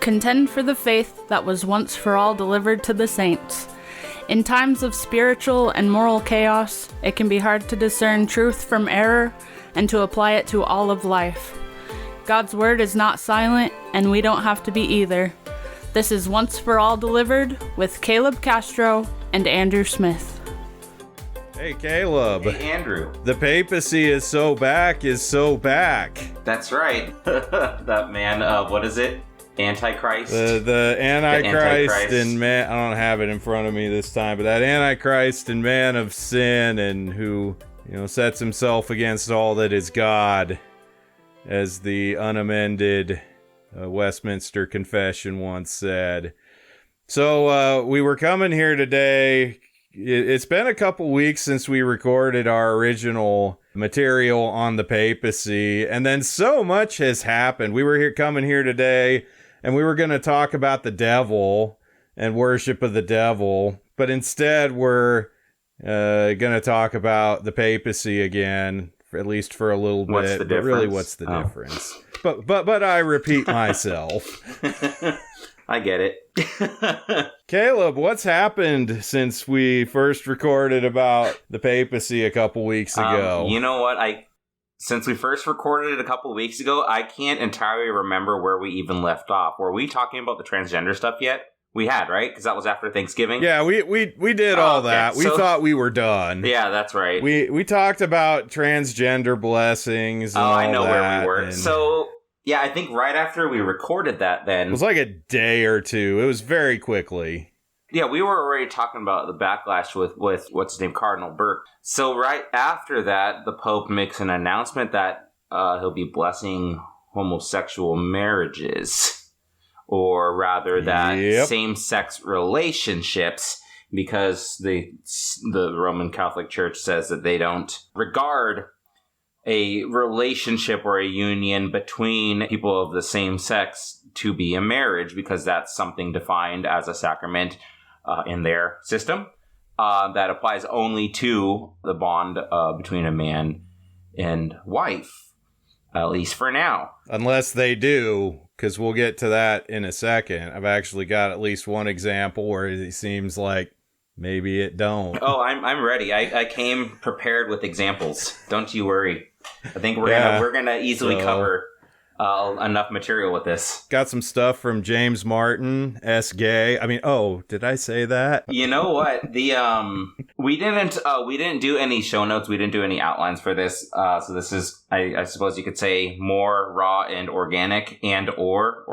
Contend for the faith that was once for all delivered to the saints. In times of spiritual and moral chaos, it can be hard to discern truth from error and to apply it to all of life. God's word is not silent, and we don't have to be either. This is Once for All Delivered with Caleb Castro and Andrew Smith. Hey, Caleb. Hey, Andrew. The papacy is so back. That's right. That man, what is it? Antichrist? The Antichrist and man, I don't have it in front of me this time, but that Antichrist and man of sin, and who, sets himself against all that is God, as the unamended Westminster Confession once said. So we were coming here today. It's been a couple weeks since we recorded our original material on the papacy, and then so much has happened. We were coming here today, and we were going to talk about the devil and worship of the devil, but instead we're going to talk about the papacy again, at least for a little bit. But really, what's the difference? But I repeat myself. I get it. Caleb, what's happened since we first recorded about the papacy a couple weeks ago? You know what? Since we first recorded it a couple weeks ago, I can't entirely remember where we even left off. Were we talking about the transgender stuff yet? We had, right? Because that was after Thanksgiving? Yeah, we did all that. We thought we were done. Yeah, that's right. We talked about transgender blessings and all that. I know where we were. So... yeah, I think right after we recorded that then... it was like a day or two. It was very quickly. Yeah, we were already talking about the backlash with what's his name, Cardinal Burke. So right after that, the Pope makes an announcement that he'll be blessing homosexual marriages. Or rather that same-sex relationships, because the Roman Catholic Church says that they don't regard a relationship or a union between people of the same sex to be a marriage, because that's something defined as a sacrament in their system that applies only to the bond between a man and wife, at least for now. Unless they do, because we'll get to that in a second. I've actually got at least one example where it seems like maybe it don't. Oh, I'm ready. I came prepared with examples. Don't you worry. I think we're gonna easily cover enough material with this. Got some stuff from James Martin, S. Gay. I mean, did I say that? You know what? We didn't do any show notes. We didn't do any outlines for this. So this is, I suppose you could say, more raw and organic or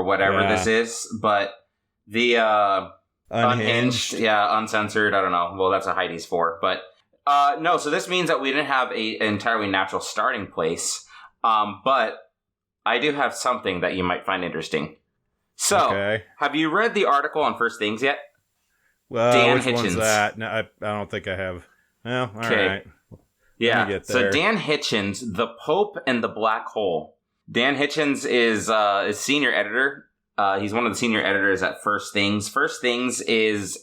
whatever this is. But the unhinged, uncensored. I don't know. Well, that's what Heidi's for, but. No, so this means that we didn't have an entirely natural starting place, but I do have something that you might find interesting. So, Have you read the article on First Things yet? Well, Dan Hitchens. One's that? No, I don't think I have. Well, all right. Yeah, so Dan Hitchens, The Pope and the Black Hole. Dan Hitchens is senior editor. He's one of the senior editors at First Things. First Things is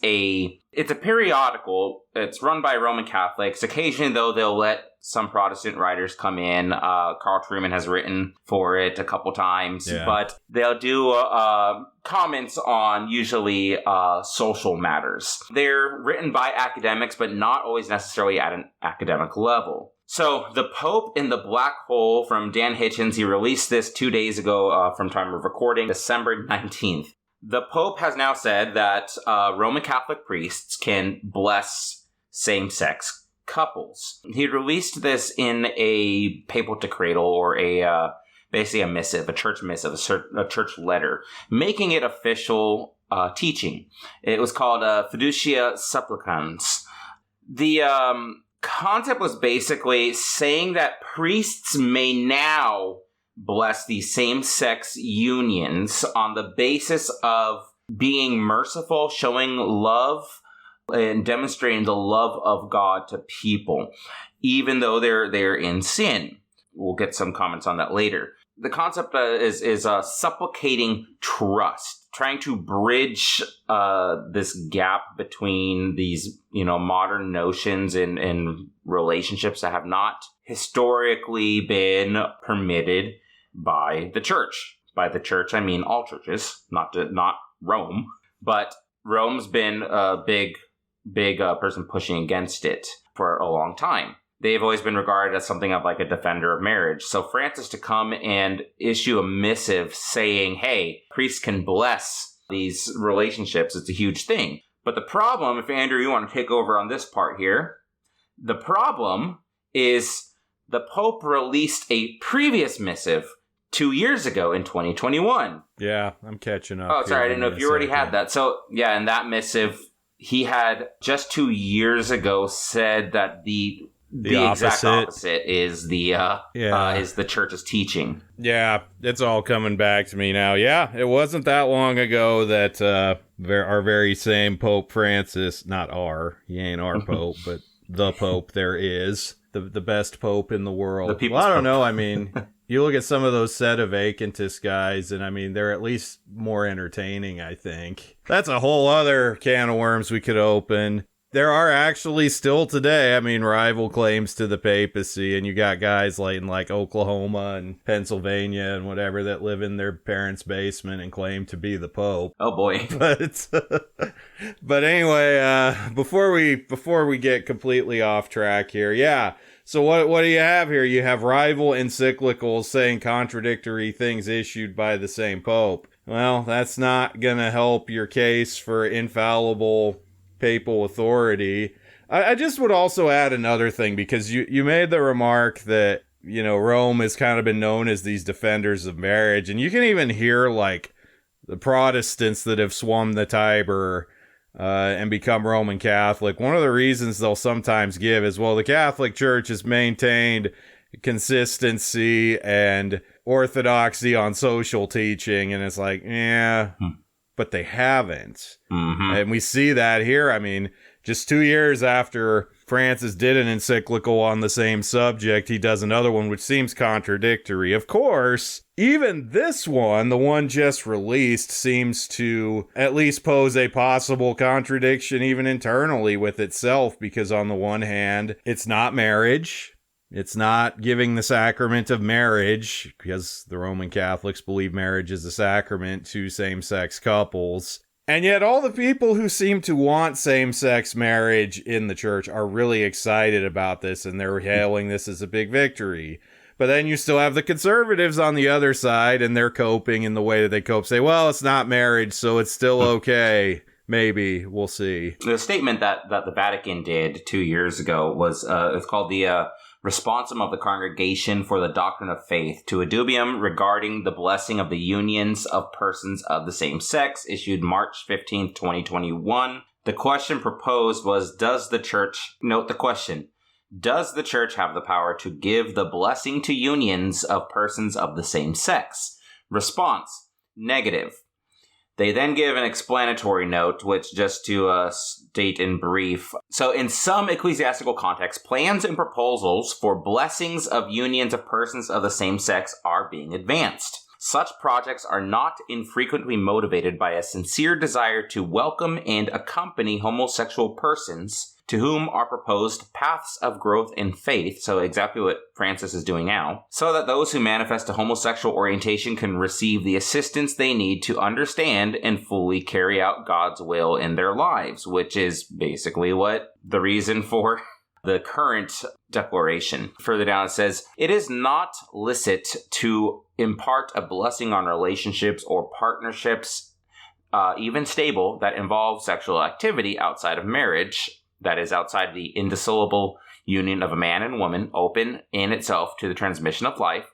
it's a periodical. It's run by Roman Catholics. Occasionally, though, they'll let some Protestant writers come in. Carl Trueman has written for it a couple times. Yeah. But they'll do comments on usually social matters. They're written by academics, but not always necessarily at an academic level. So, The Pope in the Black Hole from Dan Hitchens. He released this 2 days ago from time of recording, December 19th. The Pope has now said that Roman Catholic priests can bless same-sex couples. He released this in a papal decretal, or basically a missive, a church missive, a church letter, making it official teaching. It was called Fiducia Supplicans. The concept was basically saying that priests may now bless these same-sex unions on the basis of being merciful, showing love, and demonstrating the love of God to people, even though they're in sin. We'll get some comments on that later. The concept is supplicating trust, trying to bridge this gap between these, modern notions and relationships that have not historically been permitted by the church. by the church, I mean all churches, not Rome, but Rome's been a big person pushing against it for a long time. They've always been regarded as something of like a defender of marriage. So Francis to come and issue a missive saying, hey, priests can bless these relationships, it's a huge thing. But the problem, if Andrew, you want to take over on this part here, the problem is the Pope released a previous missive 2 years ago in 2021. Yeah, I'm catching up. Oh, sorry, I didn't know if you already had that. So, yeah, in that missive, he had just 2 years ago said that the exact opposite is is the church's teaching. Yeah, it's all coming back to me now. Yeah, it wasn't that long ago that our very same Pope Francis, he ain't our Pope, but the Pope there is, the best Pope in the world. I don't know, I mean, you look at some of those Sedevacantists guys, and I mean, they're at least more entertaining, I think. That's a whole other can of worms we could open. There are actually still today, I mean, rival claims to the papacy, and you got guys like Oklahoma and Pennsylvania and whatever that live in their parents' basement and claim to be the Pope. Oh boy. But anyway, before we get completely off track here, yeah. So what do you have here? You have rival encyclicals saying contradictory things issued by the same Pope. Well, that's not gonna help your case for infallible papal authority. I just would also add another thing, because you made the remark that, Rome has kind of been known as these defenders of marriage, and you can even hear like the Protestants that have swum the Tiber and become Roman Catholic. One of the reasons they'll sometimes give is, well, the Catholic Church has maintained consistency and orthodoxy on social teaching, and it's like, but they haven't. Mm-hmm. And we see that here. I mean, just 2 years after Francis did an encyclical on the same subject, he does another one which seems contradictory. Of course, even this one, the one just released, seems to at least pose a possible contradiction even internally with itself, because on the one hand, it's not marriage. It's not giving the sacrament of marriage, because the Roman Catholics believe marriage is a sacrament to same-sex couples. And yet all the people who seem to want same-sex marriage in the church are really excited about this, and they're hailing this as a big victory. But then you still have the conservatives on the other side, and they're coping in the way that they cope. Say, well, it's not marriage, so it's still okay. Maybe. We'll see. The statement that the Vatican did 2 years ago was, it's called the Responsum of the Congregation for the Doctrine of Faith to Adubium regarding the blessing of the unions of persons of the same sex, issued March 15th, 2021. The question proposed was, does the church have the power to give the blessing to unions of persons of the same sex? Response, negative. They then give an explanatory note, which, just to state in brief. So in some ecclesiastical contexts, plans and proposals for blessings of unions of persons of the same sex are being advanced. Such projects are not infrequently motivated by a sincere desire to welcome and accompany homosexual persons to whom are proposed paths of growth in faith, so exactly what Francis is doing now, so that those who manifest a homosexual orientation can receive the assistance they need to understand and fully carry out God's will in their lives, which is basically what the reason for the current declaration. Further down it says, it is not licit to impart a blessing on relationships or partnerships, even stable, that involve sexual activity outside of marriage, that is, outside the indissoluble union of a man and woman, open in itself to the transmission of life,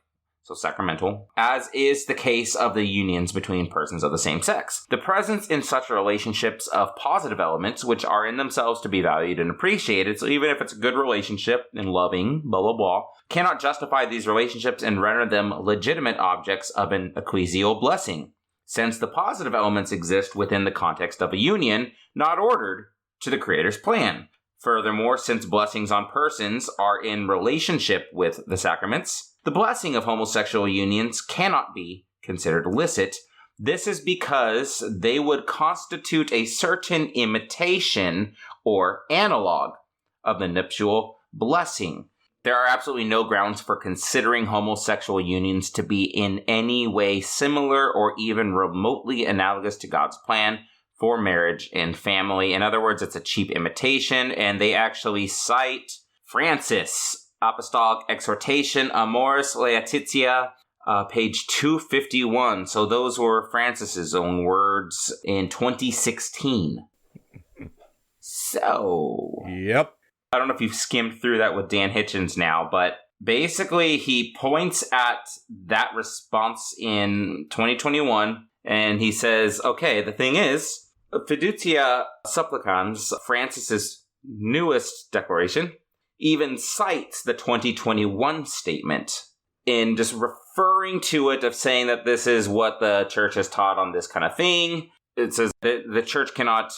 so sacramental, as is the case of the unions between persons of the same sex. The presence in such relationships of positive elements, which are in themselves to be valued and appreciated, so even if it's a good relationship and loving, blah, blah, blah, cannot justify these relationships and render them legitimate objects of an ecclesial blessing, since the positive elements exist within the context of a union, not ordered to the Creator's plan. Furthermore, since blessings on persons are in relationship with the sacraments, the blessing of homosexual unions cannot be considered illicit. This is because they would constitute a certain imitation or analog of the nuptial blessing. There are absolutely no grounds for considering homosexual unions to be in any way similar or even remotely analogous to God's plan for marriage and family. In other words, it's a cheap imitation, and they actually cite Francis, Apostolic Exhortation Amoris Laetitia, page 251. So those were Francis's own words in 2016. So... Yep. I don't know if you've skimmed through that with Dan Hitchens now, but basically he points at that response in 2021, and he says, okay, the thing is, Fiducia Supplicans, Francis's newest declaration, even cites the 2021 statement in just referring to it, of saying that this is what the church has taught on this kind of thing. It says that the church cannot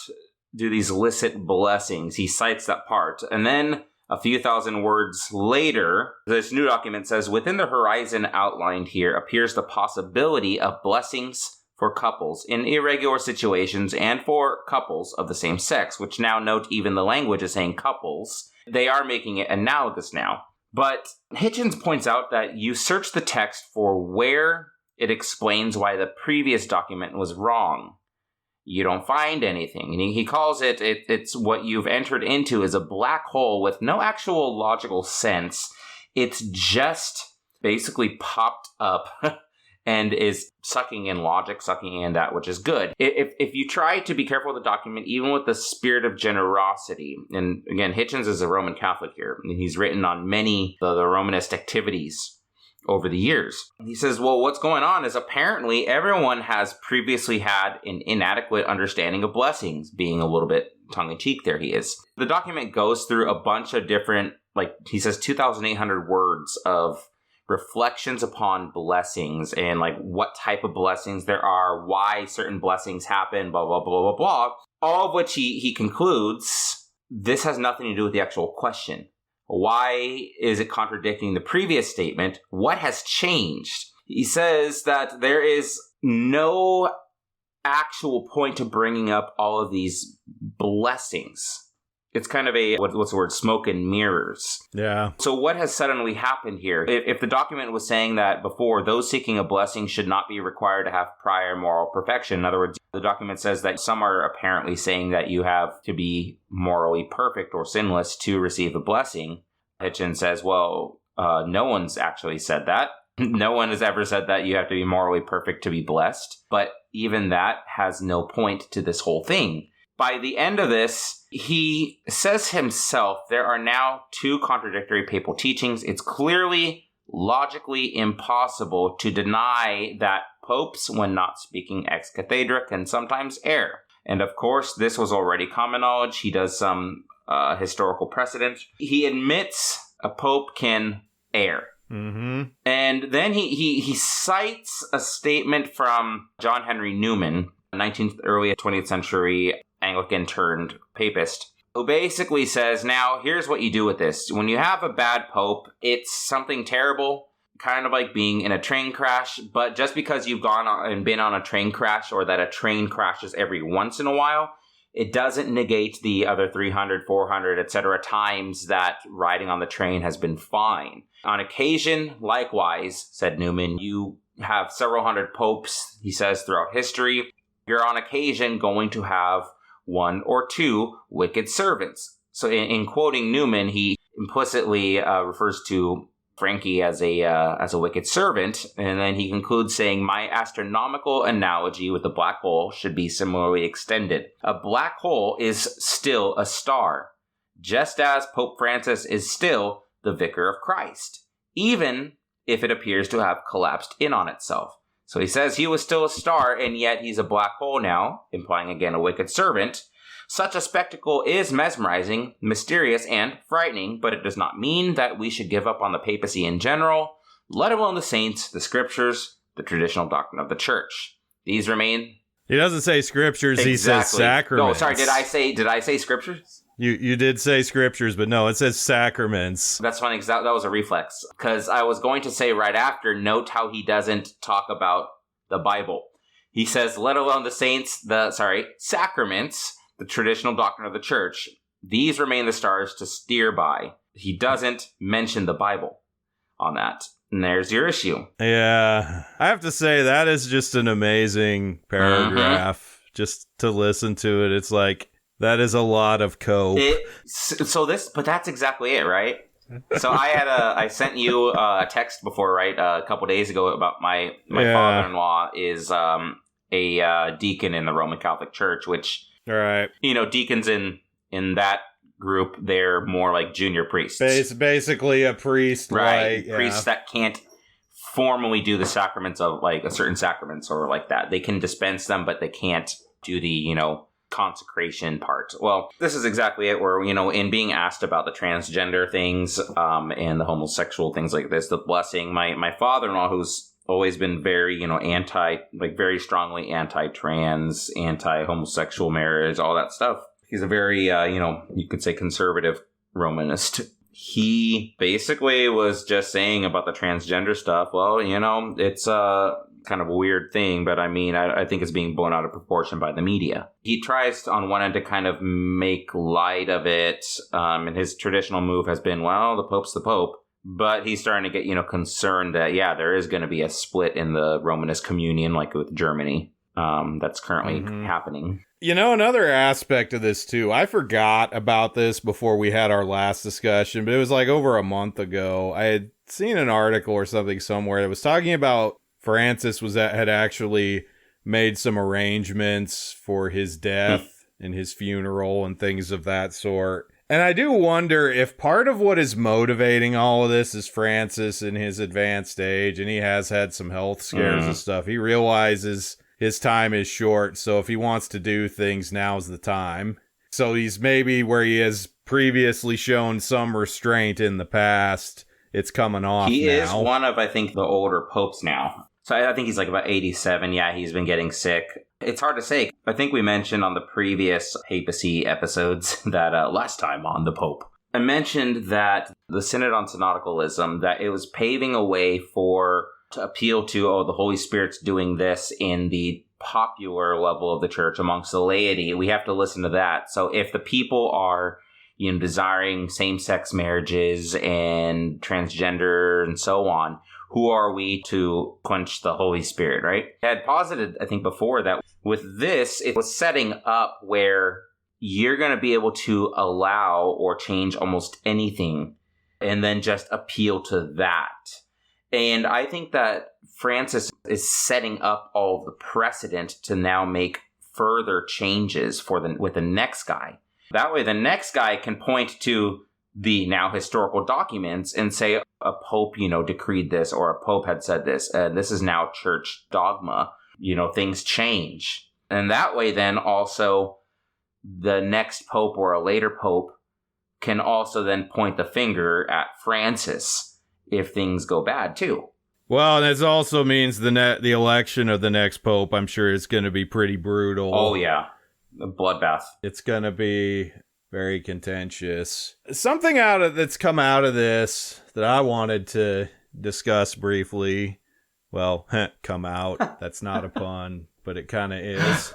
do these illicit blessings. He cites that part. And then a few thousand words later, this new document says, within the horizon outlined here appears the possibility of blessings for couples in irregular situations and for couples of the same sex, which now note even the language is saying couples. They are making it analogous now. But Hitchens points out that you search the text for where it explains why the previous document was wrong. You don't find anything. And he calls it's what you've entered into is a black hole with no actual logical sense. It's just basically popped up and is sucking in logic, sucking in that which is good. If you try to be careful with the document, even with the spirit of generosity, and again, Hitchens is a Roman Catholic here, and he's written on many of the Romanist activities over the years. He says, well, what's going on is apparently everyone has previously had an inadequate understanding of blessings, being a little bit tongue-in-cheek there he is. The document goes through a bunch of different, he says 2,800 words of reflections upon blessings and what type of blessings there are, why certain blessings happen, blah, blah, blah, blah, blah. All of which he concludes, this has nothing to do with the actual question. Why is it contradicting the previous statement? What has changed? He says that there is no actual point to bringing up all of these blessings. It's kind of a, what's the word, smoke and mirrors. Yeah. So what has suddenly happened here? If the document was saying that before, those seeking a blessing should not be required to have prior moral perfection. In other words, the document says that some are apparently saying that you have to be morally perfect or sinless to receive a blessing. Hitchens says, well, no one's actually said that. No one has ever said that you have to be morally perfect to be blessed. But even that has no point to this whole thing. By the end of this, he says himself, there are now two contradictory papal teachings. It's clearly, logically impossible to deny that popes, when not speaking ex cathedra, can sometimes err. And of course, this was already common knowledge. He does some historical precedent. He admits a pope can err. Mm-hmm. And then he cites a statement from John Henry Newman, 19th, early 20th century Anglican turned papist, who basically says, now, here's what you do with this. When you have a bad pope, it's something terrible, kind of like being in a train crash, but just because you've gone on and been on a train crash, or that a train crashes every once in a while, it doesn't negate the other 300, 400, etc. times that riding on the train has been fine. On occasion, likewise, said Newman, you have several hundred popes, he says, throughout history. You're on occasion going to have one or two wicked servants. So in quoting Newman, he implicitly refers to Frankie as a wicked servant, and then he concludes saying, my astronomical analogy with the black hole should be similarly extended. A black hole is still a star, just as Pope Francis is still the vicar of Christ, even if it appears to have collapsed in on itself. So he says he was still a star, and yet he's a black hole now, implying again a wicked servant. Such a spectacle is mesmerizing, mysterious, and frightening, but it does not mean that we should give up on the papacy in general, let alone the saints, the scriptures, the traditional doctrine of the church. These remain... He doesn't say scriptures, exactly. He says sacraments. No, sorry, did I say scriptures? You did say scriptures, but no, it says sacraments. That's funny, because that was a reflex. Because I was going to say right after, note how he doesn't talk about the Bible. He says, let alone the saints, sacraments, the traditional doctrine of the church. These remain the stars to steer by. He doesn't mention the Bible on that. And there's your issue. Yeah. I have to say, that is just an amazing paragraph. Just to listen to it, it's like, that is a lot of cope. But that's exactly it, right? So I sent you a text before, right, a couple days ago about my father-in-law is a deacon in the Roman Catholic Church, which, deacons in that group, they're more like junior priests. Basically a priest. Right, priests that can't formally do the sacraments of, like, a certain sacraments or like that. They can dispense them, but they can't do the, consecration part. Well, this is exactly it, where, in being asked about the transgender things and the homosexual things like this, the blessing, my father-in-law, who's always been very, very strongly anti-trans, anti-homosexual marriage, all that stuff. He's a very, you could say conservative Romanist. He basically was just saying about the transgender stuff, well, it's kind of a weird thing, but I think it's being blown out of proportion by the media. He tries on one end to kind of make light of it, and his traditional move has been, well, the Pope's the Pope, but he's starting to get, concerned that, there is going to be a split in the Romanist communion, like with Germany, that's currently happening. Another aspect of this, too, I forgot about this before we had our last discussion, but it was like over a month ago. I had seen an article or something somewhere that was talking about Francis had actually made some arrangements for his death and his funeral and things of that sort. And I do wonder if part of what is motivating all of this is Francis in his advanced age, and he has had some health scares and stuff. He realizes his time is short, so if he wants to do things, now's the time. So he's maybe where he has previously shown some restraint in the past, it's coming off now. He is one of, I think, the older popes now. So I think he's like about 87. Yeah, he's been getting sick. It's hard to say. I think we mentioned on the previous Papacy episodes that last time on the Pope, I mentioned that the Synod on Synodicalism, that it was paving a way to appeal to, the Holy Spirit's doing this in the popular level of the church amongst the laity. We have to listen to that. So if the people are, desiring same-sex marriages and transgender and so on, who are we to quench the Holy Spirit, right? I had posited, I think, before that with this, it was setting up where you're going to be able to allow or change almost anything and then just appeal to that. And I think that Francis is setting up all the precedent to now make further changes with the next guy. That way, the next guy can point to the now historical documents and say a pope, decreed this, or a pope had said this, and this is now church dogma. Things change. And that way, then also the next pope or a later pope can also then point the finger at Francis if things go bad too. Well, and it also means the election of the next pope, I'm sure, is going to be pretty brutal. Oh, yeah. A bloodbath. It's going to be very contentious. Something that's come out of this that I wanted to discuss briefly. Well, come out. That's not a pun, but it kind of is.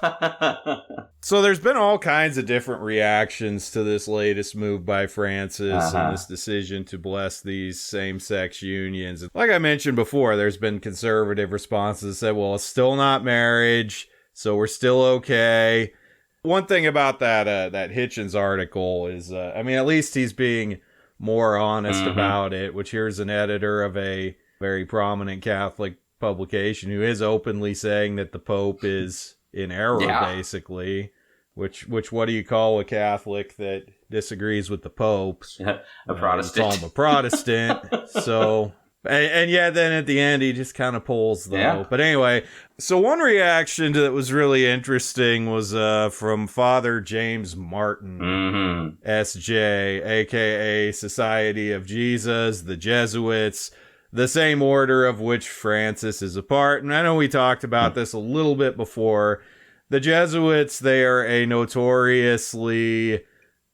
So there's been all kinds of different reactions to this latest move by Francis and this decision to bless these same-sex unions. Like I mentioned before, there's been conservative responses that said, well, it's still not marriage, so we're still okay. One thing about that Hitchens article is, at least he's being more honest about it, which here's an editor of a very prominent Catholic publication who is openly saying that the Pope is in error, basically. Which what do you call a Catholic that disagrees with the Pope? A Protestant. You call him a Protestant. So... And yeah, then at the end, he just kind of pulls, though. Yeah. But anyway, so one reaction that was really interesting was from Father James Martin, S.J., a.k.a. Society of Jesus, the Jesuits, the same order of which Francis is a part. And I know we talked about this a little bit before. The Jesuits, they are a notoriously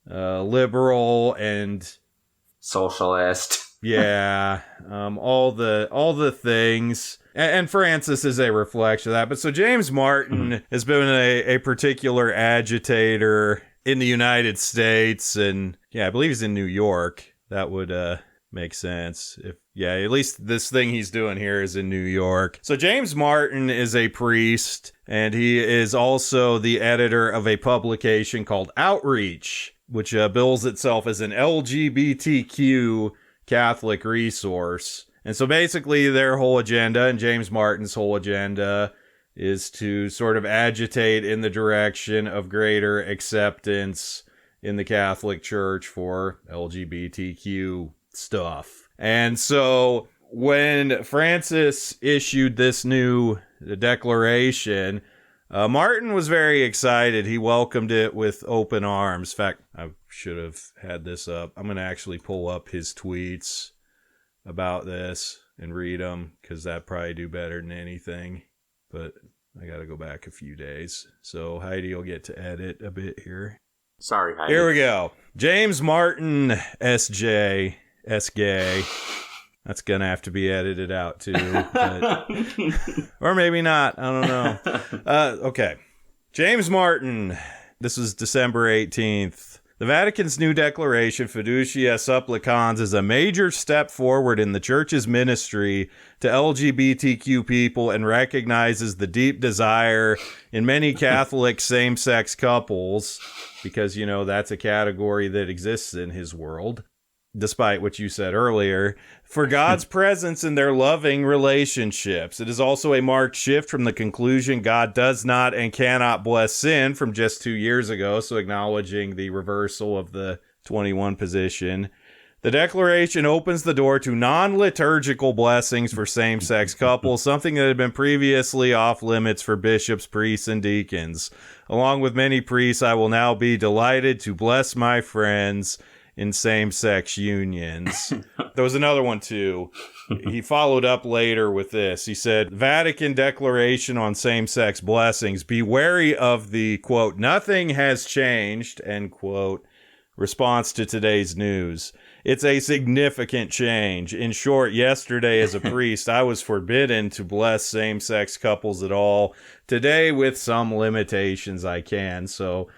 liberal and... socialist. Yeah, all the things, and Francis is a reflection of that. But so James Martin has been a particular agitator in the United States, and I believe he's in New York. that would make sense. At least this thing he's doing here is in New York. So James Martin is a priest, and he is also the editor of a publication called Outreach, which bills itself as an LGBTQ Catholic resource. And so basically their whole agenda, and James Martin's whole agenda, is to sort of agitate in the direction of greater acceptance in the Catholic Church for LGBTQ stuff. And so when Francis issued this new declaration, Martin was very excited. He welcomed it with open arms. In fact, I should have had this up. I'm going to actually pull up his tweets about this and read them, because that'd probably do better than anything. But I got to go back a few days. So Heidi will get to edit a bit here. Sorry, Heidi. Here we go. James Martin, S.J., S-gay. That's going to have to be edited out, too. But, or maybe not. I don't know. Okay. James Martin. This is December 18th. The Vatican's new declaration, Fiducia Supplicans, is a major step forward in the Church's ministry to LGBTQ people and recognizes the deep desire in many Catholic same-sex couples, because, you know, that's a category that exists in his world, despite what you said earlier, for God's presence in their loving relationships. It is also a marked shift from the conclusion God does not and cannot bless sin from just 2 years ago, so acknowledging the reversal of the 21 position. The declaration opens the door to non-liturgical blessings for same-sex couples, something that had been previously off limits for bishops, priests, and deacons. Along with many priests, I will now be delighted to bless my friends in same-sex unions. There was another one, too. He followed up later with this. He said, Vatican Declaration on Same-Sex Blessings. Be wary of the, quote, nothing has changed, end quote, response to today's news. It's a significant change. In short, yesterday as a priest, I was forbidden to bless same-sex couples at all. Today, with some limitations, I can. So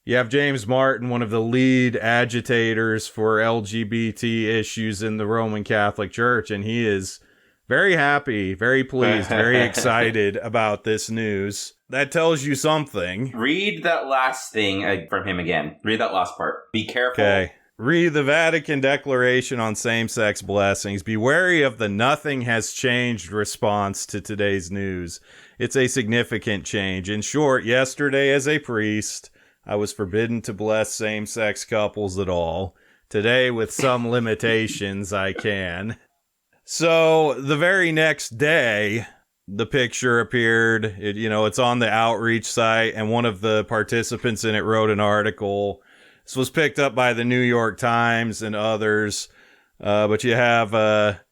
you have James Martin, one of the lead agitators for LGBT issues in the Roman Catholic Church, and he is very happy, very pleased, very excited about this news. That tells you something. Read that last thing from him again. Read that last part. Be careful. Okay. Read the Vatican Declaration on Same-Sex Blessings. Be wary of the nothing has changed response to today's news. It's a significant change. In short, yesterday as a priest, I was forbidden to bless same-sex couples at all. Today, with some limitations, I can. So, the very next day, the picture appeared. It's on the Outreach site, and one of the participants in it wrote an article. This was picked up by the New York Times and others. But you have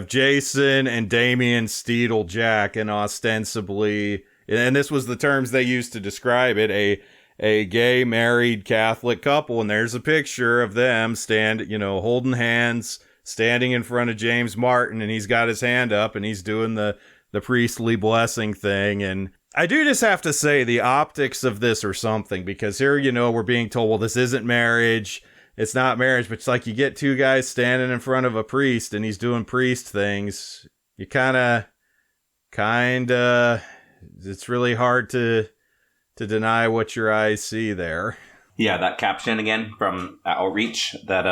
Jason and Damien Steedle-Jack, and ostensibly, and this was the terms they used to describe it, a gay married Catholic couple, and there's a picture of them holding hands, standing in front of James Martin, and he's got his hand up, and he's doing the priestly blessing thing. And I do just have to say the optics of this are something, because here, we're being told, well, this isn't marriage, it's not marriage, but it's like you get two guys standing in front of a priest, and he's doing priest things. You kind of, it's really hard to deny what your eyes see there. Yeah, that caption again from Outreach, that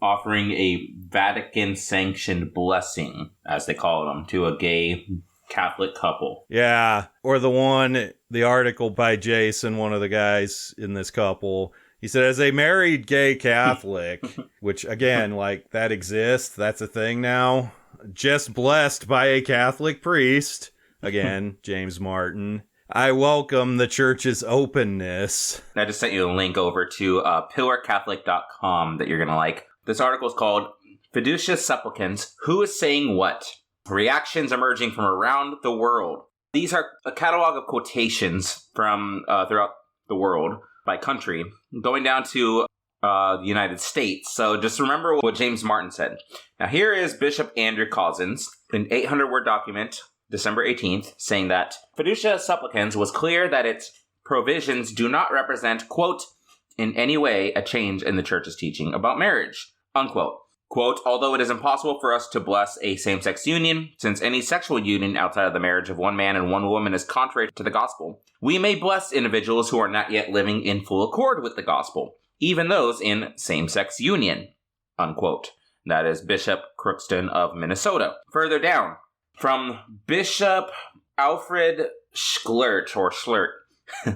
offering a Vatican-sanctioned blessing, as they call them, to a gay Catholic couple. Yeah, or the article by Jason, one of the guys in this couple, he said, as a married gay Catholic, which again, that exists, that's a thing now, just blessed by a Catholic priest, again, James Martin, I welcome the Church's openness. I just sent you a link over to pillarcatholic.com that you're going to like. This article is called Fiducia Supplicans, Who is Saying What? Reactions Emerging from Around the World. These are a catalog of quotations from throughout the world by country, going down to the United States. So just remember what James Martin said. Now here is Bishop Andrew Cozzens, an 800-word document, December 18th, saying that Fiducia Supplicans was clear that its provisions do not represent, quote, in any way a change in the Church's teaching about marriage, unquote. Quote, although it is impossible for us to bless a same-sex union, since any sexual union outside of the marriage of one man and one woman is contrary to the gospel, we may bless individuals who are not yet living in full accord with the gospel, even those in same-sex union, unquote. That is Bishop Crookston of Minnesota. Further down, from Bishop Alfred Schlert,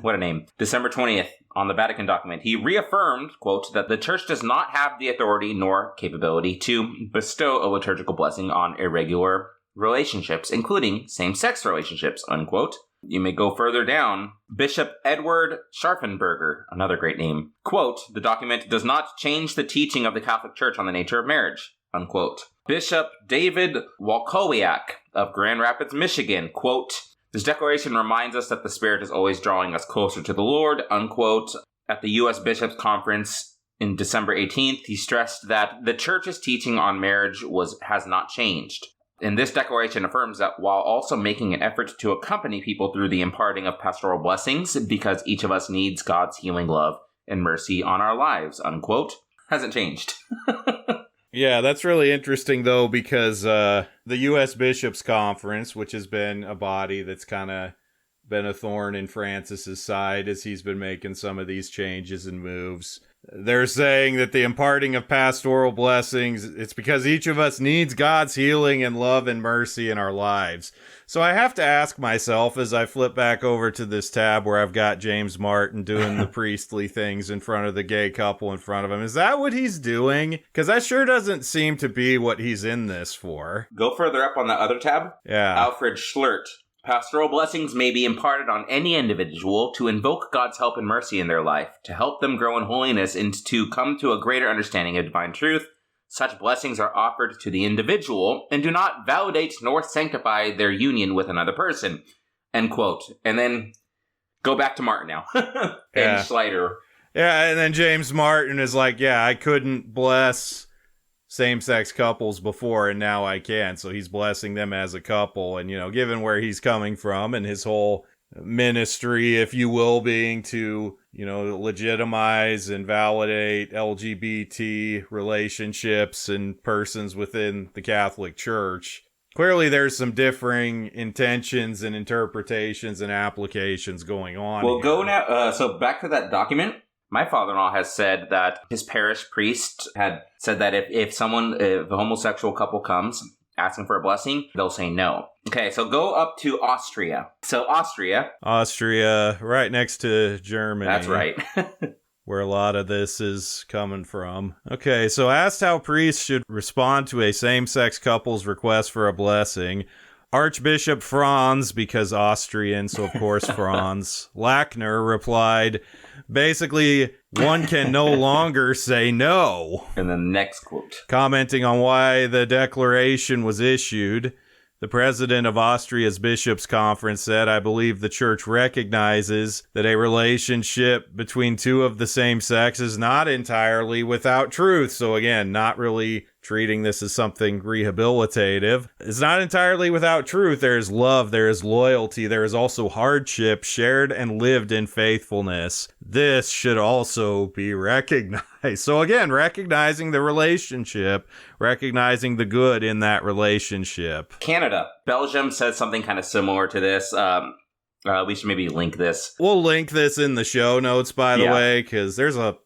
what a name, December 20th, on the Vatican document, he reaffirmed, quote, that the Church does not have the authority nor capability to bestow a liturgical blessing on irregular relationships, including same-sex relationships, unquote. You may go further down. Bishop Edward Scharfenberger, another great name, quote, the document does not change the teaching of the Catholic Church on the nature of marriage, unquote. Bishop David Walkowiak of Grand Rapids, Michigan, quote, this declaration reminds us that the Spirit is always drawing us closer to the Lord, unquote. At the U.S. Bishops' Conference in December 18th, he stressed that the Church's teaching on marriage has not changed. And this declaration affirms that while also making an effort to accompany people through the imparting of pastoral blessings, because each of us needs God's healing love and mercy on our lives, unquote, hasn't changed. Yeah, that's really interesting, though, because the U.S. Bishops' Conference, which has been a body that's kind of been a thorn in Francis's side as he's been making some of these changes and moves, they're saying that the imparting of pastoral blessings, it's because each of us needs God's healing and love and mercy in our lives. So I have to ask myself as I flip back over to this tab where I've got James Martin doing the priestly things in front of the gay couple in front of him. Is that what he's doing? Because that sure doesn't seem to be what he's in this for. Go further up on the other tab. Yeah. Alfred Schlert. Pastoral blessings may be imparted on any individual to invoke God's help and mercy in their life, to help them grow in holiness and to come to a greater understanding of divine truth. Such blessings are offered to the individual and do not validate nor sanctify their union with another person. End quote. And then go back to Martin now. And Schleider. Yeah, and then James Martin is like, yeah, I couldn't bless same-sex couples before, and now I can. So he's blessing them as a couple. And, you know, given where he's coming from and his whole ministry, if you will, being to, you know, legitimize and validate LGBT relationships and persons within the Catholic Church, clearly there's some differing intentions and interpretations and applications going on. Well, go now. So back to that document. My father-in-law has said that his parish priest had said that if a homosexual couple comes asking for a blessing, they'll say no. Okay, so go up to Austria. So Austria, right next to Germany. That's right. Where a lot of this is coming from. Okay, so asked how priests should respond to a same-sex couple's request for a blessing, Archbishop Franz, because Austrian, so of course Franz, Lackner replied, basically, one can no longer say no. And the next quote. Commenting on why the declaration was issued, the president of Austria's Bishops' Conference said, I believe the church recognizes that a relationship between two of the same sex is not entirely without truth. So again, not really treating this as something rehabilitative. It's not entirely without truth. There is love, there is loyalty, there is also hardship shared and lived in faithfulness. This should also be recognized. So again, recognizing the relationship, recognizing the good in that relationship. Canada. Belgium says something kind of similar to this. We should maybe link this. We'll link this in the show notes, by the way, because there's a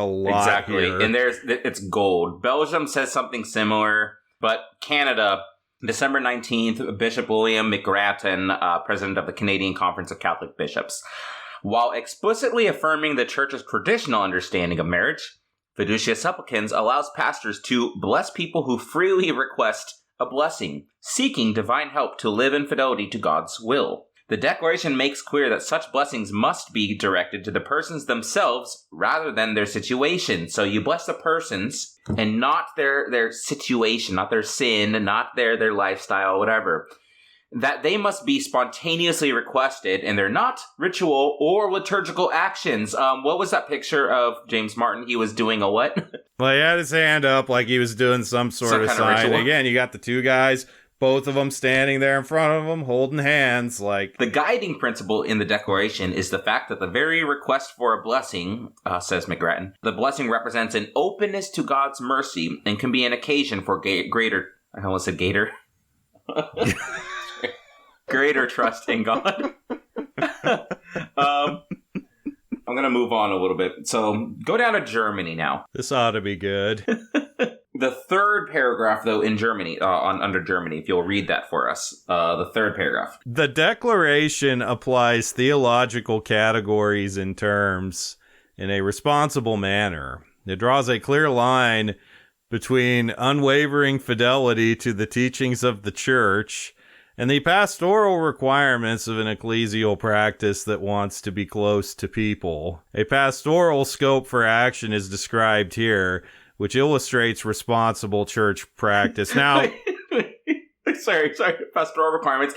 lot exactly here. And it's gold. Belgium says something similar, but Canada, December 19th, Bishop William McGrattan, president of the Canadian Conference of Catholic Bishops, while explicitly affirming the Church's traditional understanding of marriage, Fiducia Supplicans allows pastors to bless people who freely request a blessing, seeking divine help to live in fidelity to God's will. The declaration makes clear that such blessings must be directed to the persons themselves rather than their situation. So you bless the persons and not their situation, not their sin, not their lifestyle, whatever. That they must be spontaneously requested, and they're not ritual or liturgical actions. What was that picture of James Martin? He was doing a what? Well, he had his hand up like he was doing some sort of sign. Ritual. Again, you got the two guys both of them standing there in front of them, holding hands, like... The guiding principle in the declaration is the fact that the very request for a blessing, says McGrattan, the blessing represents an openness to God's mercy and can be an occasion for greater... I almost said gator. Greater trust in God. I'm going to move on a little bit. So, go down to Germany now. This ought to be good. The third paragraph, though, in Germany, under Germany, if you'll read that for us, the third paragraph. The Declaration applies theological categories and terms in a responsible manner. It draws a clear line between unwavering fidelity to the teachings of the Church and the pastoral requirements of an ecclesial practice that wants to be close to people. A pastoral scope for action is described here, which illustrates responsible church practice. Now, sorry, pastoral requirements.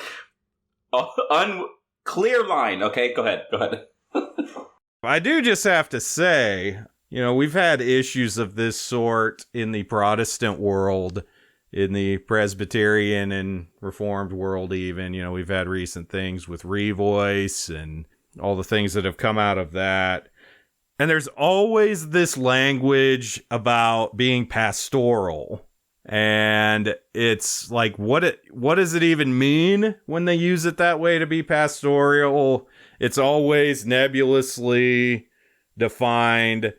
Clear line. Okay, go ahead. I do just have to say, we've had issues of this sort in the Protestant world, in the Presbyterian and Reformed world even. We've had recent things with Revoice and all the things that have come out of that. And there's always this language about being pastoral. And it's like, what does it even mean when they use it that way, to be pastoral? It's always nebulously defined.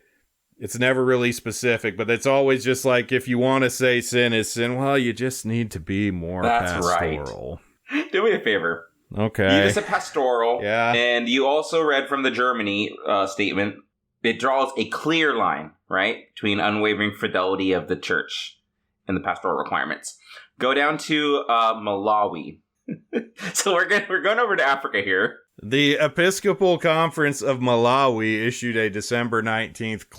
It's never really specific, but it's always just like, if you want to say sin is sin, well, you just need to be more pastoral. Right. Do me a favor. Okay. You just said pastoral. Yeah. And you also read from the Germany statement. It draws a clear line, right, between unwavering fidelity of the church and the pastoral requirements. Go down to Malawi. So we're going over to Africa here. The Episcopal Conference of Malawi issued a December 19th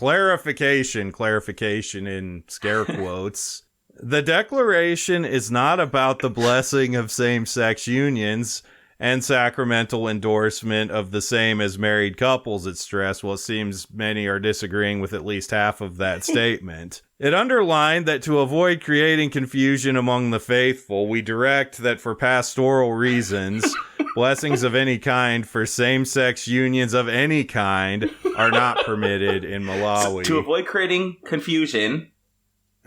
clarification in scare quotes. The declaration is not about the blessing of same-sex unions and sacramental endorsement of the same as married couples, it stressed. Well, it seems many are disagreeing with at least half of that statement. It underlined that to avoid creating confusion among the faithful, we direct that for pastoral reasons, blessings of any kind for same-sex unions of any kind are not permitted in Malawi. To avoid creating confusion,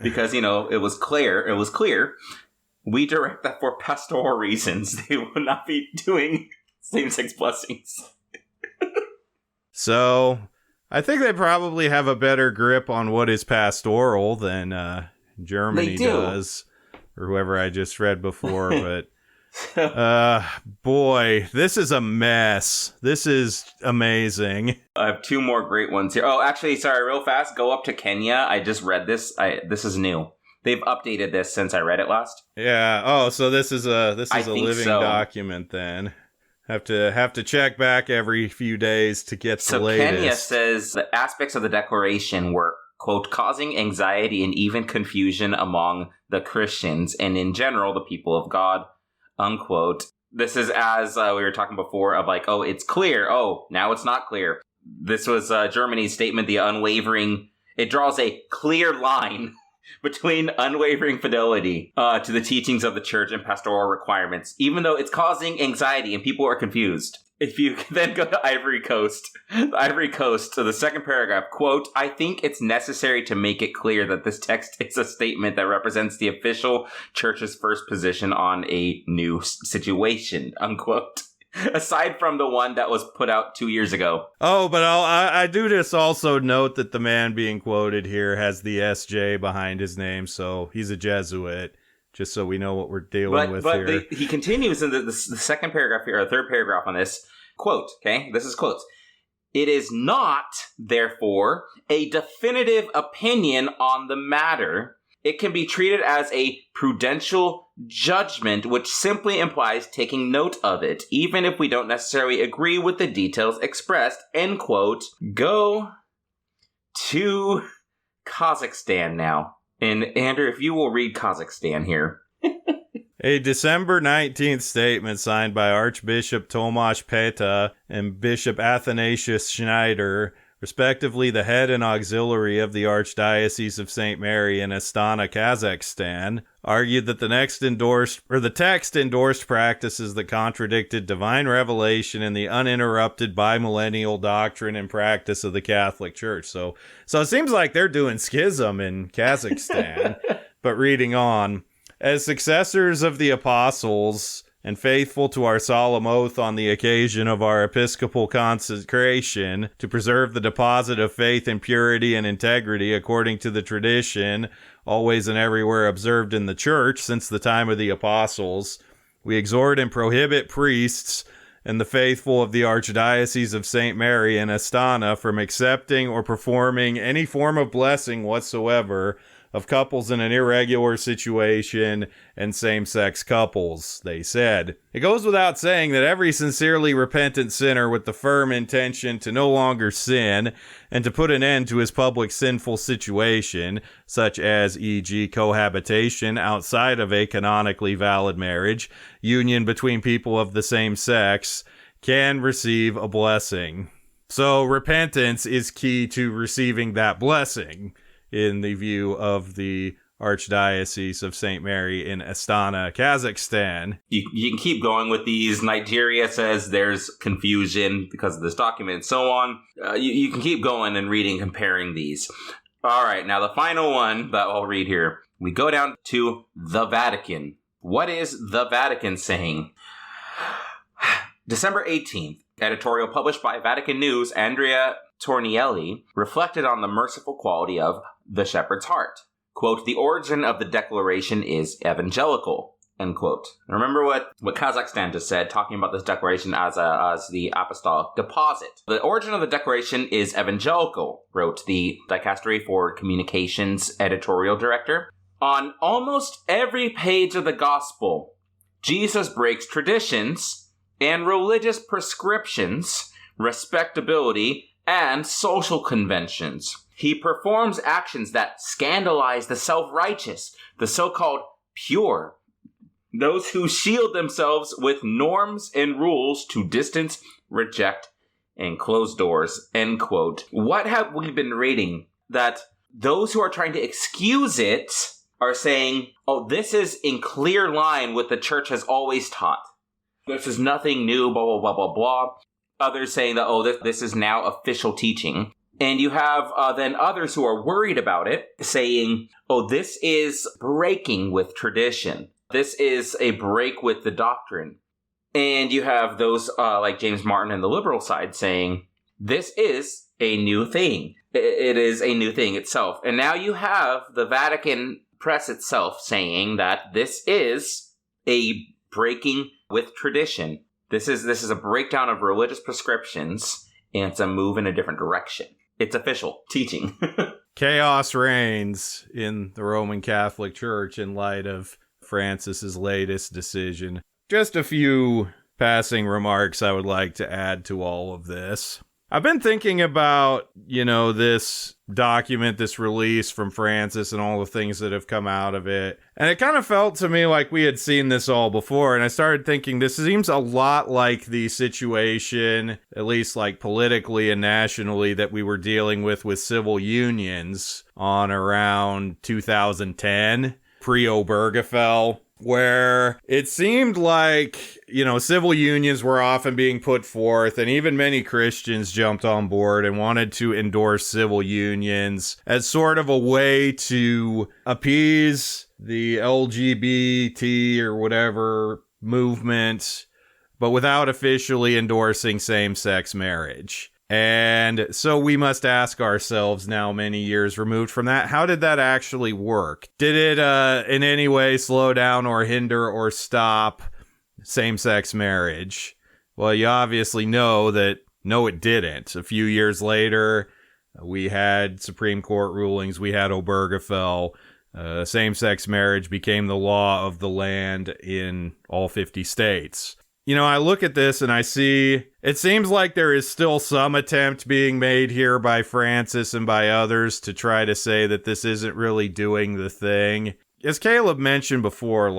because, it was clear, we direct that for pastoral reasons, they will not be doing same-sex blessings. So, I think they probably have a better grip on what is pastoral than Germany does, or whoever I just read before, but boy, this is a mess. This is amazing. I have two more great ones here. Oh, actually, sorry, real fast, go up to Kenya. I just read this. This is new. They've updated this since I read it last. Yeah. Oh, so this is a living document then. Have to check back every few days to get the latest. So Kenya says the aspects of the declaration were, quote, causing anxiety and even confusion among the Christians and in general the people of God, unquote. This is as we were talking before of like, oh, it's clear. Oh, now it's not clear. This was Germany's statement, the unwavering. It draws a clear line between unwavering fidelity to the teachings of the church and pastoral requirements, even though it's causing anxiety and people are confused. If you then go to Ivory Coast, so the second paragraph, quote, I think it's necessary to make it clear that this text is a statement that represents the official church's first position on a new situation, unquote. Aside from the one that was put out 2 years ago. Oh, but I do just also note that the man being quoted here has the SJ behind his name, so he's a Jesuit, just so we know what we're dealing with here. He continues in the second paragraph here, or third paragraph on this, quote, okay, this is quotes. It is not, therefore, a definitive opinion on the matter. It can be treated as a prudential judgment, which simply implies taking note of it, even if we don't necessarily agree with the details expressed, end quote. Go to Kazakhstan now. And Andrew, if you will read Kazakhstan here. A December 19th statement signed by Archbishop Tomasz Peta and Bishop Athanasius Schneider respectively the head and auxiliary of the Archdiocese of St. Mary in Astana, Kazakhstan, argued that the text endorsed practices that contradicted divine revelation and the uninterrupted bimillennial doctrine and practice of the Catholic Church. So it seems like they're doing schism in Kazakhstan. But reading on, as successors of the apostles and faithful to our solemn oath on the occasion of our episcopal consecration to preserve the deposit of faith and purity and integrity according to the tradition always and everywhere observed in the church since the time of the apostles, we exhort and prohibit priests and the faithful of the Archdiocese of St. Mary in Astana from accepting or performing any form of blessing whatsoever of couples in an irregular situation and same-sex couples, they said. It goes without saying that every sincerely repentant sinner with the firm intention to no longer sin and to put an end to his public sinful situation, such as e.g. cohabitation outside of a canonically valid marriage, union between people of the same sex, can receive a blessing. So repentance is key to receiving that blessing, in the view of the Archdiocese of St. Mary in Astana, Kazakhstan. You can keep going with these. Nigeria says there's confusion because of this document and so on. You can keep going and reading, comparing these. All right, now the final one that I'll read here. We go down to the Vatican. What is the Vatican saying? December 18th, editorial published by Vatican News, Andrea Tornielli reflected on the merciful quality of the shepherd's heart. Quote, the origin of the declaration is evangelical, end quote. Remember what Kazakhstan just said, talking about this declaration as the apostolic deposit. The origin of the declaration is evangelical, wrote the Dicastery for Communications editorial director. On almost every page of the gospel, Jesus breaks traditions and religious prescriptions, respectability, and social conventions. He performs actions that scandalize the self-righteous, the so-called pure, those who shield themselves with norms and rules to distance, reject, and close doors, end quote. What have we been reading? That those who are trying to excuse it are saying, oh, this is in clear line with the church has always taught. This is nothing new, blah, blah, blah, blah, blah. Others saying that, oh, this is now official teaching. And you have then others who are worried about it, saying, oh, this is breaking with tradition. This is a break with the doctrine. And you have those like James Martin and the liberal side saying, this is a new thing. It is a new thing itself. And now you have the Vatican press itself saying that this is a breaking with tradition. This is a breakdown of religious prescriptions, and it's a move in a different direction. It's official teaching. Chaos reigns in the Roman Catholic Church in light of Francis's latest decision. Just a few passing remarks I would like to add to all of this. I've been thinking about, this document, this release from Francis and all the things that have come out of it. And it kind of felt to me like we had seen this all before. And I started thinking this seems a lot like the situation, at least like politically and nationally, that we were dealing with civil unions on around 2010, pre-Obergefell. Where it seemed like, civil unions were often being put forth, and even many Christians jumped on board and wanted to endorse civil unions as sort of a way to appease the LGBT or whatever movement, but without officially endorsing same-sex marriage. And so we must ask ourselves now, many years removed from that, how did that actually work? Did it in any way slow down or hinder or stop same-sex marriage? Well, you obviously know that no, it didn't. A few years later, we had Supreme Court rulings, we had Obergefell. Same-sex marriage became the law of the land in all 50 states. I look at this and I see, it seems like there is still some attempt being made here by Francis and by others to try to say that this isn't really doing the thing. As Caleb mentioned before,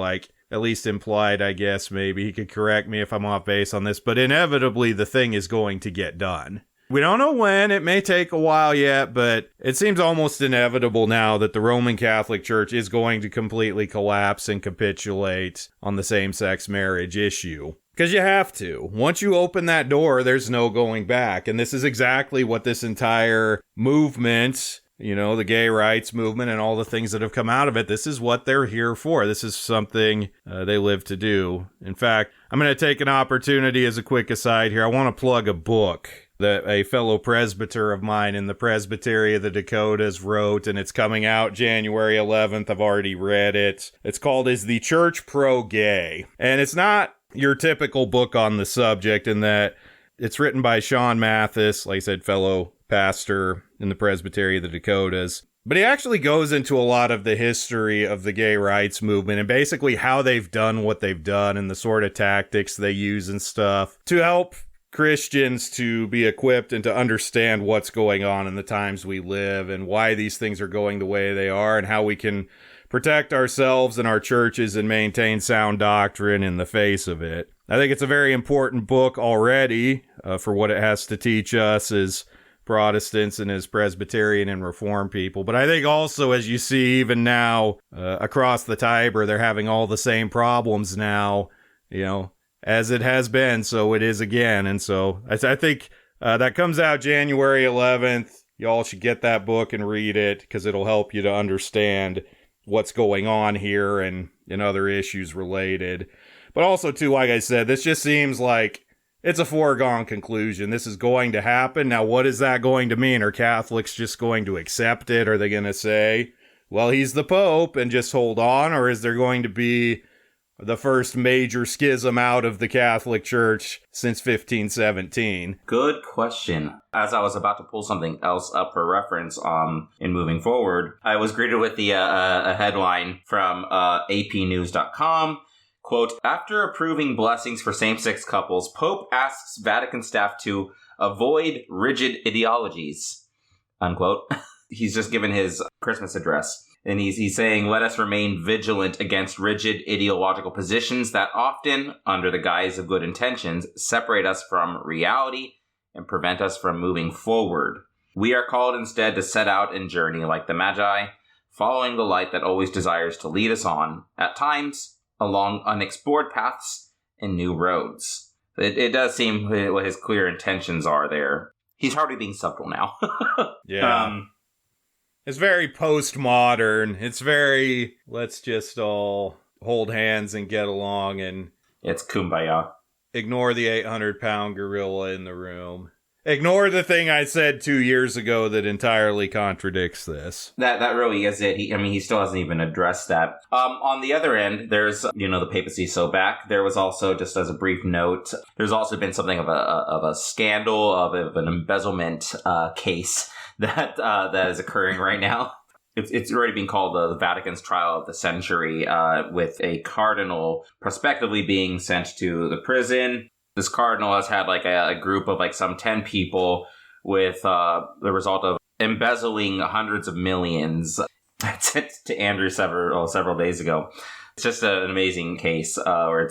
at least implied, I guess, maybe he could correct me if I'm off base on this, but inevitably the thing is going to get done. We don't know when. It may take a while yet, but it seems almost inevitable now that the Roman Catholic Church is going to completely collapse and capitulate on the same-sex marriage issue. Because you have to. Once you open that door, there's no going back. And this is exactly what this entire movement, you know, the gay rights movement and all the things that have come out of it, this is what they're here for. This is something they live to do. In fact, I'm going to take an opportunity as a quick aside here. I want to plug a book that a fellow presbyter of mine in the Presbytery of the Dakotas wrote, and it's coming out January 11th. I've already read it. It's called Is the Church Pro-Gay? And it's not your typical book on the subject in that it's written by Sean Mathis, like I said, fellow pastor in the Presbytery of the Dakotas. But he actually goes into a lot of the history of the gay rights movement and basically how they've done what they've done and the sort of tactics they use and stuff to help Christians to be equipped and to understand what's going on in the times we live and why these things are going the way they are and how we can protect ourselves and our churches and maintain sound doctrine in the face of it. I think it's a very important book already for what it has to teach us as Protestants and as Presbyterian and Reformed people. But I think also, as you see even now across the Tiber, they're having all the same problems now, you know, as it has been, so it is again. And so I think that comes out January 11th. Y'all should get that book and read it because it'll help you to understand what's going on here and other issues related. But also, too, like I said, this just seems like it's a foregone conclusion. This is going to happen. Now, what is that going to mean? Are Catholics just going to accept it? Are they going to say, well, he's the Pope and just hold on? Or is there going to be the first major schism out of the Catholic Church since 1517? Good question. As I was about to pull something else up for reference in moving forward, I was greeted with the a headline from apnews.com. Quote, after approving blessings for same-sex couples, Pope asks Vatican staff to avoid rigid ideologies, unquote. He's just given his Christmas address. And he's saying, let us remain vigilant against rigid ideological positions that often, under the guise of good intentions, separate us from reality and prevent us from moving forward. We are called instead to set out and journey like the Magi, following the light that always desires to lead us on, at times, along unexplored paths and new roads. It does seem what his clear intentions are there. He's hardly being subtle now. Yeah. It's very postmodern. It's very, let's just all hold hands and get along and... It's kumbaya. Ignore the 800-pound gorilla in the room. Ignore the thing I said 2 years ago that entirely contradicts this. That really is it. He still hasn't even addressed that. On the other end, there's, the papacy so back. There was also, just as a brief note, there's also been something of a scandal, of an embezzlement case that is occurring right now. It's already been called the Vatican's trial of the century, with a cardinal prospectively being sent to the prison. This cardinal has had a group of some 10 people with the result of embezzling hundreds of millions to Andrew several days ago. It's just an amazing case where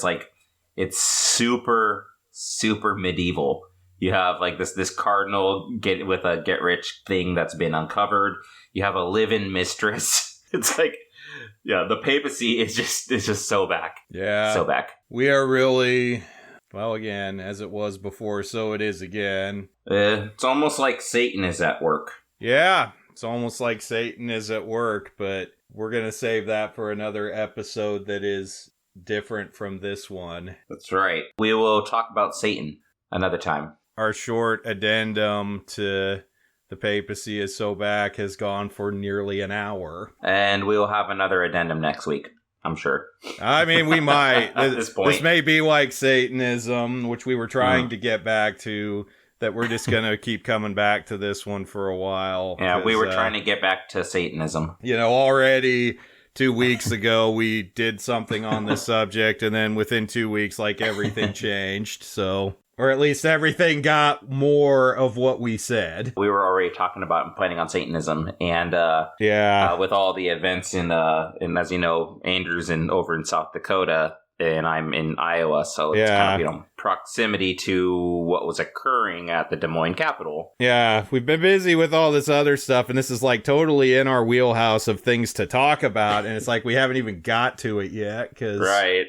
it's super, super medieval. You have this cardinal with a get rich thing that's been uncovered. You have a live-in mistress. It's the papacy is just so back. Yeah. So back. We are really, well, again, as it was before, so it is again. It's almost like Satan is at work. Yeah, it's almost like Satan is at work, but we're going to save that for another episode that is different from this one. That's right. We will talk about Satan another time. Our short addendum to the papacy is so back has gone for nearly an hour. And we will have another addendum next week, I'm sure. I mean, we might. At this point. This may be like Satanism, which we were trying to get back to, that we're just going to keep coming back to this one for a while. Yeah, we were trying to get back to Satanism. Already 2 weeks ago, we did something on this subject, and then within 2 weeks, everything changed, so... Or at least everything got more of what we said. We were already talking about and planning on Satanism, and with all the events in as you know, Andrews over in South Dakota, and I'm in Iowa, so it's kind of, proximity to what was occurring at the Des Moines Capitol. Yeah, we've been busy with all this other stuff, and this is like totally in our wheelhouse of things to talk about, and it's like we haven't even got to it yet. Right,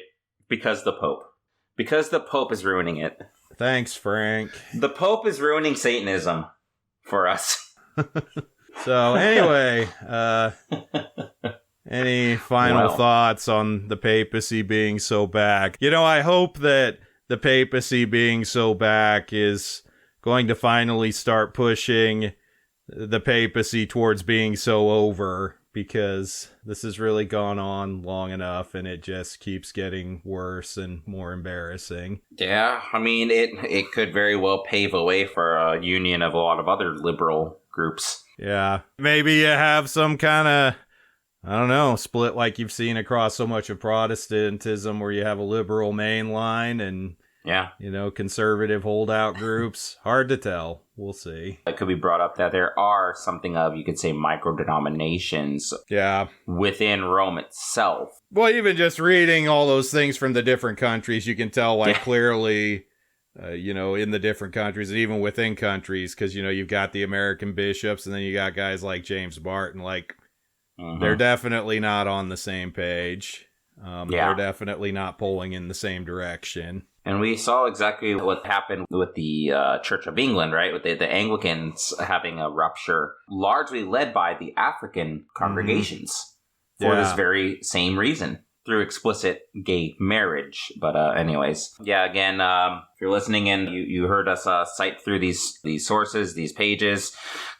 because the Pope. Because the Pope is ruining it. Thanks, Frank. The Pope is ruining Satanism for us. So anyway, any final thoughts on the papacy being so back? I hope that the papacy being so back is going to finally start pushing the papacy towards being so over, because this has really gone on long enough and it just keeps getting worse and more embarrassing. Yeah, I mean, it could very well pave a way for a union of a lot of other liberal groups. Yeah, maybe you have some kind of, I don't know, split like you've seen across so much of Protestantism, where you have a liberal main line and, conservative holdout groups. Hard to tell. We'll see. It could be brought up that there are something of, you could say, micro-denominations within Rome itself. Well, even just reading all those things from the different countries, you can tell, clearly, in the different countries, and even within countries, because, you've got the American bishops, and then you got guys like James Barton, they're definitely not on the same page. They're definitely not pulling in the same direction. And we saw exactly what happened with the Church of England, right? With the Anglicans having a rupture, largely led by the African congregations for this very same reason, through explicit gay marriage. But anyways, again, if you're listening and you heard us cite through these sources, these pages,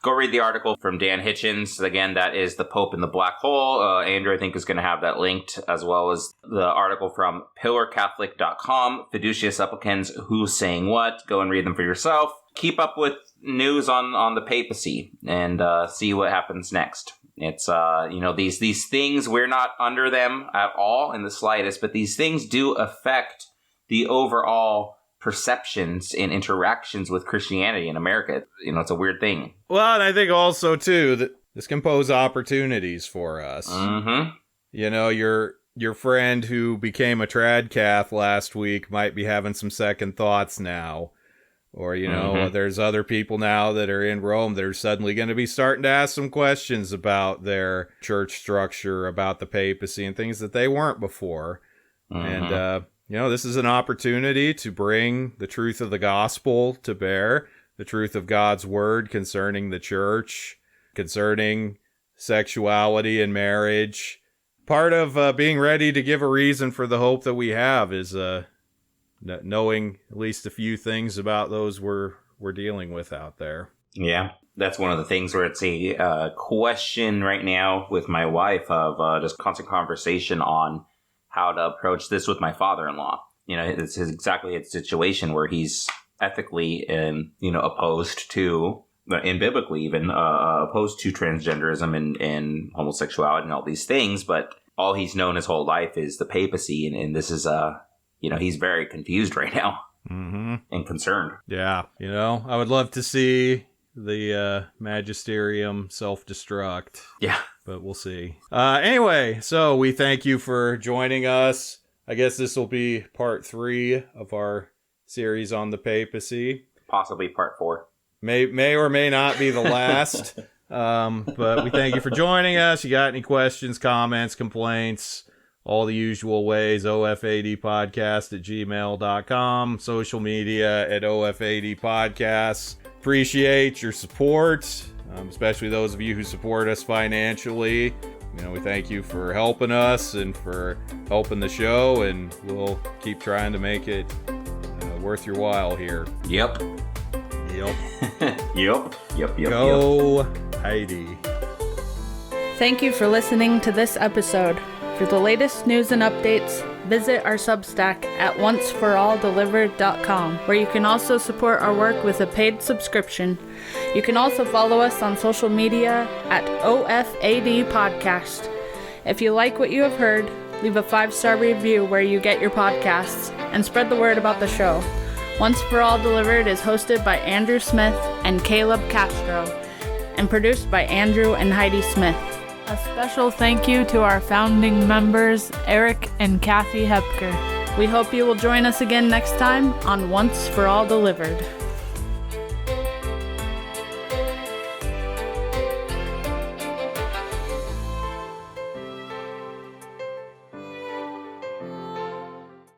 go read the article from Dan Hitchens. Again, that is The Pope and the Black Hole. Andrew, I think, is going to have that linked, as well as the article from pillarcatholic.com, Fiducia Supplicans, Who's Saying What. Go and read them for yourself. Keep up with news on the papacy and see what happens next. It's, these things, we're not under them at all in the slightest, but these things do affect the overall perceptions and interactions with Christianity in America. It's a weird thing. Well, and I think also, too, that this can pose opportunities for us. Mm-hmm. Your friend who became a tradcath last week might be having some second thoughts now. Or, there's other people now that are in Rome that are suddenly going to be starting to ask some questions about their church structure, about the papacy, and things that they weren't before. And, this is an opportunity to bring the truth of the gospel to bear, the truth of God's word concerning the church, concerning sexuality and marriage. Part of being ready to give a reason for the hope that we have is knowing at least a few things about those we're dealing with out there. Yeah, that's one of the things where it's a question right now with my wife of just constant conversation on how to approach this with my father-in-law. It's exactly a situation where he's ethically opposed to, and biblically even, opposed to transgenderism and homosexuality and all these things, but all he's known his whole life is the papacy, and this is he's very confused right now and concerned. Yeah. I would love to see the magisterium self-destruct. Yeah. But we'll see. Anyway, so we thank you for joining us. I guess this will be part 3 of our series on the papacy. Possibly part 4. May or may not be the last. But we thank you for joining us. You got any questions, comments, complaints? All the usual ways, ofadpodcast@gmail.com, social media at ofadpodcasts. Appreciate your support, especially those of you who support us financially. We thank you for helping us and for helping the show, and we'll keep trying to make it worth your while here. Yep. Go Heidi. Thank you for listening to this episode. For the latest news and updates, visit our Substack at onceforalldelivered.com, where you can also support our work with a paid subscription. You can also follow us on social media at OFAD Podcast. If you like what you have heard, leave a 5-star review where you get your podcasts, and spread the word about the show. Once for All Delivered is hosted by Andrew Smith and Caleb Castro, and produced by Andrew and Heidi Smith. A special thank you to our founding members, Eric and Kathy Hepker. We hope you will join us again next time on Once for All Delivered.